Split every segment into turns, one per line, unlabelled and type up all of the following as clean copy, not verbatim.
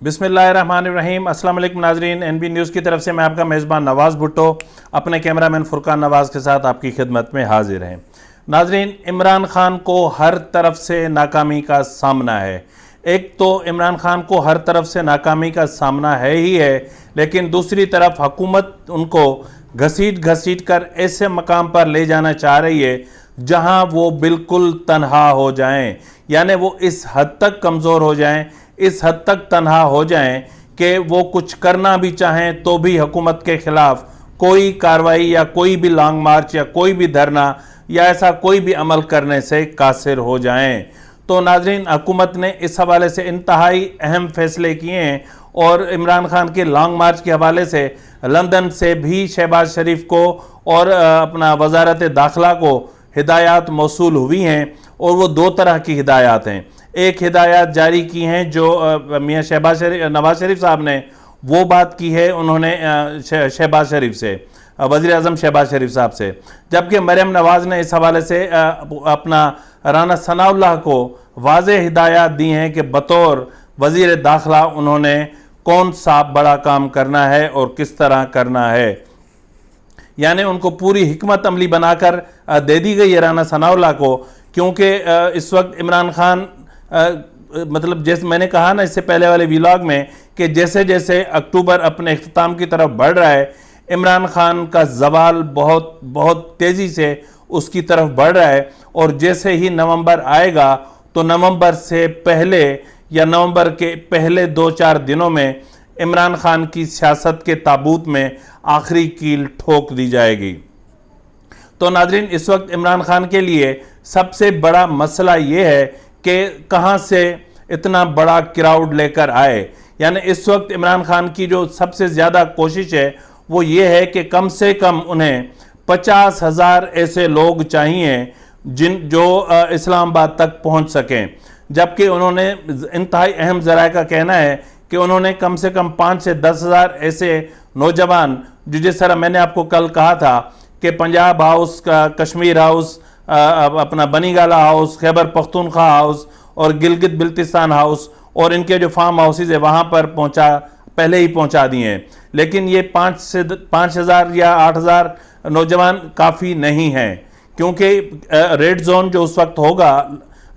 बिस्मिल्लाहिर्रहमानिर्रहीम। अस्सलाम वालेकुम नाजरीन, NB न्यूज़ की तरफ से मैं आपका मेज़बान नवाज़ भुट्टो अपने कैमरामैन फुरकान नवाज़ के साथ आपकी खिदमत में हाजिर हैं। नाजरीन, इमरान खान को हर तरफ से नाकामी का सामना है। एक तो इमरान खान को हर तरफ से नाकामी का सामना है ही है, लेकिन दूसरी तरफ हुकूमत उनको घसीट घसीट कर ऐसे मकाम पर ले जाना चाह रही है जहां वो बिल्कुल तन्हा हो जाएं, यानी वो इस हद तक कमज़ोर हो जाएं, इस हद तक तन्हा हो जाएं कि वो कुछ करना भी चाहें तो भी हुकूमत के ख़िलाफ़ कोई कार्रवाई या कोई भी लॉन्ग मार्च या कोई भी धरना या ऐसा कोई भी अमल करने से कासिर हो जाएं। तो नाजरीन, हुकूमत ने इस हवाले से इंतहाई अहम फैसले किए हैं और इमरान खान के लॉन्ग मार्च के हवाले से लंदन से भी शहबाज शरीफ को और अपना वजारत दाखिला को हिदायत मौसूल हुई हैं, और वो दो तरह की हिदायत हैं। एक हिदायत जारी की हैं जो मियाँ नवाज शरीफ साहब ने वो बात की है, उन्होंने शहबाज शरीफ से, वज़ीर आज़म शहबाज शरीफ साहब से, जबकि मरियम नवाज़ ने इस हवाले से अपना राना सनाउल्लाह को वाज़ेह हिदायत दी हैं कि बतौर वज़ीर दाखिला उन्होंने कौन सा बड़ा काम करना है और किस तरह करना है। यानी उनको पूरी हिकमत अमली बनाकर दे दी गई है राना सनाउल्लाह को, क्योंकि इस वक्त इमरान खान मतलब जैसे मैंने कहा ना इससे पहले वाले व्लॉग में कि जैसे जैसे अक्टूबर अपने इख्तिताम की तरफ बढ़ रहा है, इमरान खान का जवाल बहुत बहुत तेज़ी से उसकी तरफ बढ़ रहा है, और जैसे ही नवंबर आएगा तो नवंबर से पहले या नवंबर के पहले 2-4 दिनों में इमरान खान की सियासत के ताबूत में आखिरी कील ठोक दी जाएगी। तो नाजरीन, इस वक्त इमरान खान के लिए सबसे बड़ा मसला ये है कि कहाँ से इतना बड़ा क्राउड लेकर आए। यानी इस वक्त इमरान खान की जो सबसे ज़्यादा कोशिश है वो ये है कि कम से कम उन्हें 50,000 ऐसे लोग चाहिए जो इस्लामाबाद तक पहुँच सकें, जबकि उन्होंने इंतहाई अहम ज़राए का कहना है कि उन्होंने कम से कम 5 से 10,000 ऐसे नौजवान, जो जिस तरह मैंने आपको कल कहा था कि पंजाब हाउस, कश्मीर हाउस, अपना बनीगाला हाउस, खैबर पख्तूनख्वा हाउस और गिलगित बिल्तिस्तान हाउस और इनके जो फार्म हाउसेज है वहाँ पर पहले ही पहुँचा दिए हैं, लेकिन ये 5,000 या 8,000 नौजवान काफ़ी नहीं हैं, क्योंकि रेड जोन जो उस वक्त होगा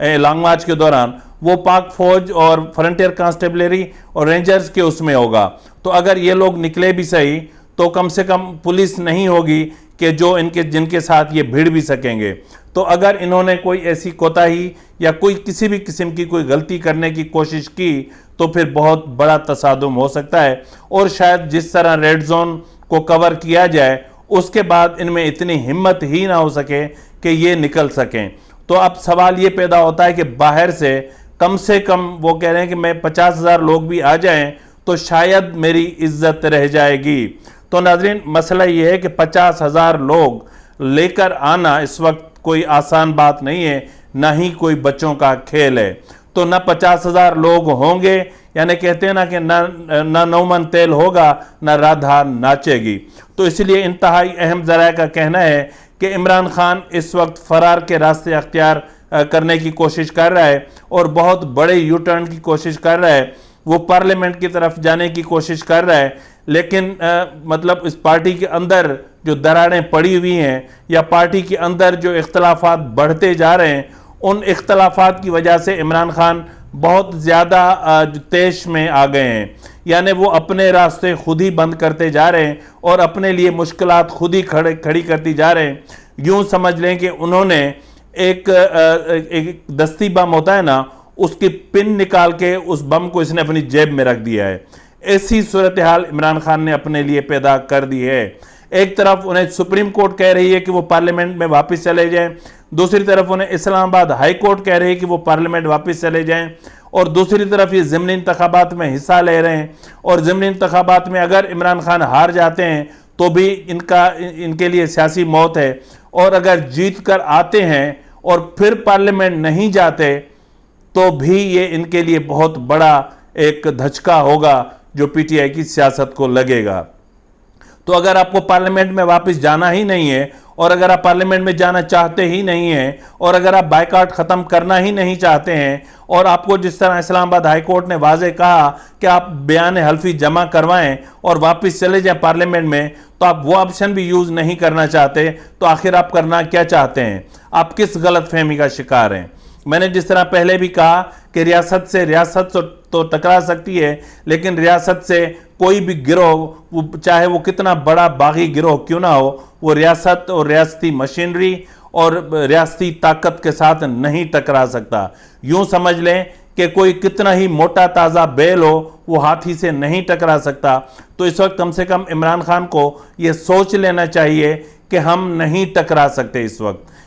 लॉन्ग मार्च के दौरान वो पाक फौज और फ्रंटियर कांस्टेबलरी और रेंजर्स के उसमें होगा। तो अगर ये लोग निकले भी सही तो कम से कम पुलिस नहीं होगी कि जो जिनके साथ ये भिड़ भी सकेंगे। तो अगर इन्होंने कोई ऐसी कोताही या कोई किसी भी किस्म की कोई गलती करने की कोशिश की तो फिर बहुत बड़ा तसादुम हो सकता है, और शायद जिस तरह रेड जोन को कवर किया जाए उसके बाद इनमें इतनी हिम्मत ही ना हो सके कि ये निकल सकें। तो अब सवाल ये पैदा होता है कि बाहर से कम वो कह रहे हैं कि मैं 50,000 लोग भी आ जाएं तो शायद मेरी इज्जत रह जाएगी। तो नाजरीन, मसला ये है कि 50,000 लोग लेकर आना इस वक्त कोई आसान बात नहीं है, ना ही कोई बच्चों का खेल है। तो ना 50,000 लोग होंगे, यानी कहते हैं ना कि ना नौमन तेल होगा ना राधा नाचेगी। तो इसलिए इंतहाई अहम ज़राए का कहना है कि इमरान खान इस वक्त फरार के रास्ते अख्तियार करने की कोशिश कर रहा है और बहुत बड़े यू टर्न की कोशिश कर रहा है। वो पार्लियामेंट की तरफ जाने की कोशिश कर रहा है, लेकिन मतलब इस पार्टी के अंदर जो दरारें पड़ी हुई हैं या पार्टी के अंदर जो इख्तलाफात बढ़ते जा रहे हैं, उन इख्तलाफात की वजह से इमरान खान बहुत ज़्यादा तेश में आ गए हैं। यानी वो अपने रास्ते खुद ही बंद करते जा रहे हैं और अपने लिए मुश्किलात खुद ही खड़ी करती जा रहे हैं। यूँ समझ लें कि उन्होंने एक दस्ती बम होता है ना, उसकी पिन निकाल के उस बम को इसने अपनी जेब में रख दिया है। ऐसी सूरत हाल इमरान खान ने अपने लिए पैदा कर दी है। एक तरफ उन्हें सुप्रीम कोर्ट कह रही है कि वो पार्लियामेंट में वापस चले जाएं, दूसरी तरफ उन्हें इस्लामाबाद हाई कोर्ट कह रही है कि वो पार्लियामेंट वापस चले जाएं, और दूसरी तरफ ये ज़िमनी इंतखाबात में हिस्सा ले रहे हैं, और ज़िमनी इंतखाबात में अगर इमरान खान हार जाते हैं तो भी इनके लिए सियासी मौत है, और अगर जीत कर आते हैं और फिर पार्लियामेंट नहीं जाते तो भी ये इनके लिए बहुत बड़ा एक धचका होगा जो PTI की सियासत को लगेगा। तो अगर आपको पार्लियामेंट में वापस जाना ही नहीं है, और अगर आप पार्लियामेंट में जाना चाहते ही नहीं हैं, और अगर आप बायकॉट खत्म करना ही नहीं चाहते हैं, और आपको जिस तरह इस्लामाबाद हाई कोर्ट ने वाजे कहा कि आप बयान हल्फी जमा करवाएं और वापस चले जाएं पार्लियामेंट में, तो आप वो ऑप्शन भी यूज नहीं करना चाहते, तो आखिर आप करना क्या चाहते हैं? आप किस गलतफहमी का शिकार हैं? मैंने जिस तरह पहले भी कहा कि रियासत से रियासत तो टकरा सकती है, लेकिन रियासत से कोई भी गिरोह, चाहे वो कितना बड़ा बागी गिरोह क्यों ना हो, वो रियासत और रियासती मशीनरी और रियासती ताकत के साथ नहीं टकरा सकता। यूं समझ लें कि कोई कितना ही मोटा ताज़ा बैल हो, वो हाथी से नहीं टकरा सकता। तो इस वक्त कम से कम इमरान खान को ये सोच लेना चाहिए कि हम नहीं टकरा सकते।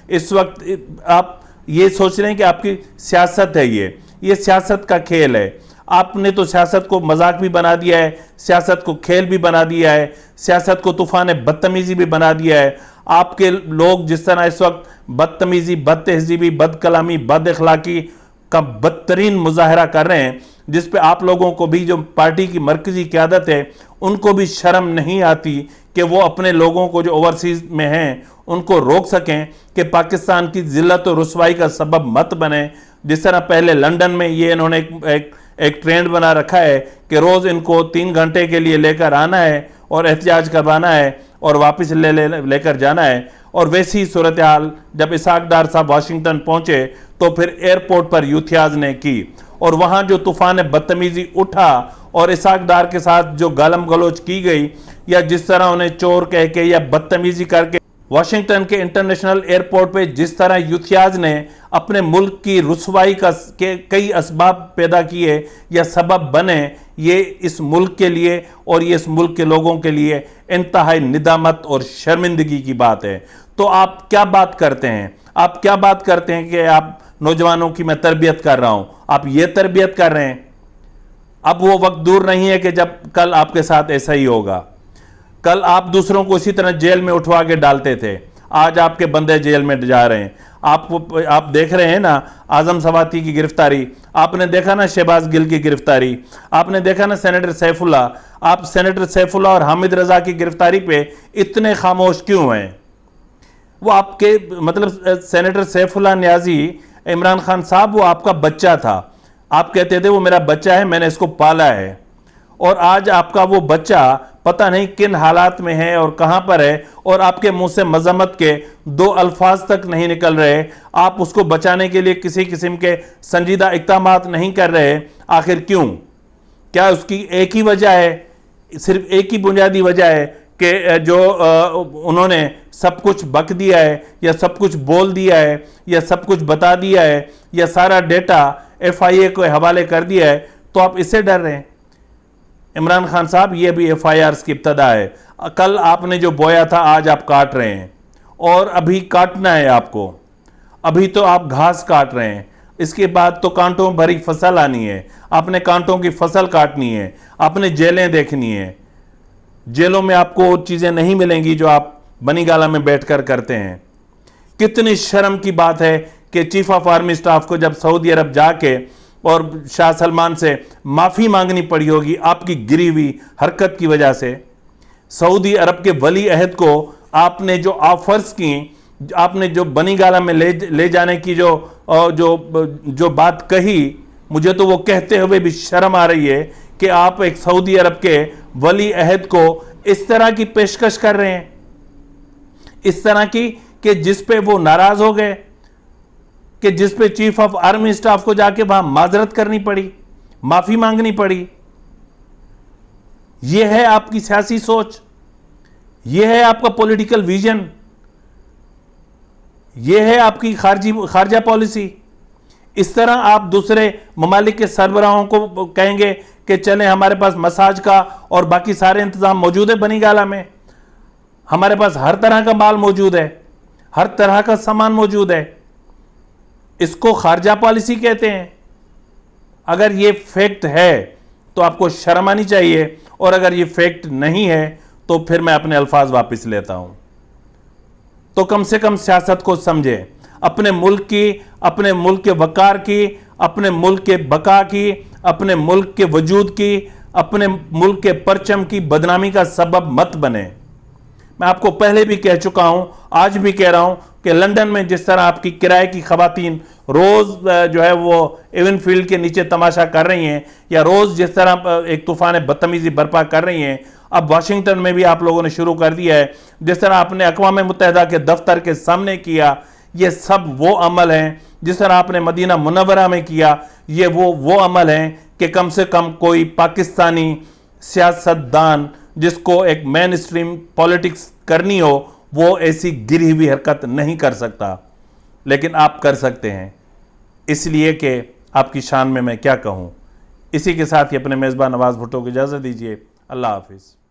इस वक्त आप ये सोच रहे हैं कि आपकी सियासत है, ये सियासत का खेल है। आपने तो सियासत को मजाक भी बना दिया है, सियासत को खेल भी बना दिया है, सियासत को तूफान बदतमीजी भी बना दिया है। आपके लोग जिस तरह इस वक्त बदतमीजी, बदतहजीबी, बदकलामी, बद अखलाकी का बदतरीन मुजाहरा कर रहे हैं, जिस पे आप लोगों को भी, जो पार्टी की मरकजी क़यादत है, उनको भी शर्म नहीं आती कि वो अपने लोगों को जो ओवरसीज में हैं उनको रोक सकें कि पाकिस्तान की जिल्लत और रुसवाई का सबब मत बने। जिस तरह पहले लंदन में ये इन्होंने एक ट्रेंड बना रखा है कि रोज़ इनको 3 घंटे के लिए लेकर आना है और एहतजाज करवाना है और वापस लेकर जाना है। और वैसी ही सूरत हाल जब इसहाक डार साहब वाशिंगटन पहुंचे तो फिर एयरपोर्ट पर यूथियाज ने की, और वहां जो तूफान बदतमीजी उठा और इसहाक डार के साथ जो गालम गलोच की गई, या जिस तरह उन्हें चोर कह के या बदतमीजी करके वाशिंगटन के इंटरनेशनल एयरपोर्ट पे जिस तरह यूथियाज ने अपने मुल्क की रुसवाई के कई असबाब पैदा किए या सबब बने, ये इस मुल्क के लिए और ये इस मुल्क के लोगों के लिए इंतहाई निदामत और शर्मिंदगी की बात है। तो आप क्या बात करते हैं? आप क्या बात करते हैं कि आप नौजवानों की मैं तरबियत कर रहा हूं? आप ये तरबियत कर रहे हैं। अब वो वक्त दूर नहीं है कि जब कल आपके साथ ऐसा ही होगा। कल आप दूसरों को इसी तरह जेल में उठवा के डालते थे, आज आपके बंदे जेल में जा रहे हैं। आप देख रहे हैं ना आजम सवाती की गिरफ्तारी, आपने देखा ना शहबाज गिल की गिरफ्तारी, आपने देखा ना सेनेटर सैफुल्ला। आप सेनेटर सैफुल्ला और हामिद रजा की गिरफ्तारी पे इतने खामोश क्यों हैं? वो आपके मतलब सेनेटर सैफुल्ला न्याजी, इमरान खान साहब, वो आपका बच्चा था। आप कहते थे वो मेरा बच्चा है, मैंने इसको पाला है, और आज आपका वो बच्चा पता नहीं किन हालात में है और कहां पर है, और आपके मुंह से मजम्मत के 2 अल्फाज तक नहीं निकल रहे। आप उसको बचाने के लिए किसी किस्म के संजीदा इक़दामात नहीं कर रहे। आखिर क्यों? क्या उसकी एक ही वजह है, सिर्फ एक ही बुनियादी वजह है कि जो उन्होंने सब कुछ बक दिया है, या सब कुछ बोल दिया है, या सब कुछ बता दिया है, या सारा डेटा FIA को हवाले कर दिया है, तो आप इससे डर रहे हैं? इमरान खान साहब, ये भी FIRs की इब्तदा है। कल आपने जो बोया था आज आप काट रहे हैं, और अभी काटना है आपको। अभी तो आप घास काट रहे हैं, इसके बाद तो कांटों भरी फसल आनी है। आपने कांटों की फसल काटनी है, आपने जेलें देखनी है। जेलों में आपको चीज़ें नहीं मिलेंगी जो आप बनीगाला में बैठकर करते हैं। कितनी शर्म की बात है कि चीफ ऑफ आर्मी स्टाफ को जब सऊदी अरब जाके और शाह सलमान से माफ़ी मांगनी पड़ी होगी आपकी गिरी हुई हरकत की वजह से। सऊदी अरब के वली अहद को आपने जो ऑफर्स की, आपने जो बनीगाला में ले जाने की जो बात कही, मुझे तो वो कहते हुए भी शर्म आ रही है कि आप एक सऊदी अरब के वली अहद को इस तरह की पेशकश कर रहे हैं, इस तरह की कि जिस पे वो नाराज हो गए, कि जिस पे चीफ ऑफ आर्मी स्टाफ को जाके वहां माजरत करनी पड़ी, माफी मांगनी पड़ी। यह है आपकी सियासी सोच, यह है आपका पॉलिटिकल विजन, यह है आपकी खारजा पॉलिसी। इस तरह आप दूसरे ममालिक के सरबराहों को कहेंगे कि चलें, हमारे पास मसाज का और बाकी सारे इंतजाम मौजूद है बनीगाला में, हमारे पास हर तरह का माल मौजूद है, हर तरह का सामान मौजूद है। इसको खारजा पॉलिसी कहते हैं। अगर ये फैक्ट है तो आपको शर्म आनी चाहिए, और अगर ये फैक्ट नहीं है तो फिर मैं अपने अल्फाज वापस लेता हूं। तो कम से कम सियासत को समझें, अपने मुल्क की, अपने मुल्क के वकार की, अपने मुल्क के बका की, अपने मुल्क के वजूद की, अपने मुल्क के परचम की बदनामी का सबब मत बने। मैं आपको पहले भी कह चुका हूं, आज भी कह रहा हूं कि लंदन में जिस तरह आपकी किराए की खवातीन रोज जो है वो एवन फील्ड के नीचे तमाशा कर रही हैं, या रोज जिस तरह एक तूफान बदतमीजी बर्पा कर रही हैं, अब वाशिंगटन में भी आप लोगों ने शुरू कर दिया है, जिस तरह आपने अक़वाम मुत्तहिदा के दफ्तर के सामने किया, ये सब वो अमल हैं। जिस तरह आपने मदीना मुनव्वरा में किया, ये वो अमल हैं कि कम से कम कोई पाकिस्तानी सियासतदान जिसको एक मेन स्ट्रीम पॉलिटिक्स करनी हो, वो ऐसी गिरी हुई हरकत नहीं कर सकता, लेकिन आप कर सकते हैं। इसलिए कि आपकी शान में मैं क्या कहूँ। इसी के साथ ही अपने मेज़बान नवाज़ भुट्टो को इजाज़त दीजिए। अल्लाह हाफिज़।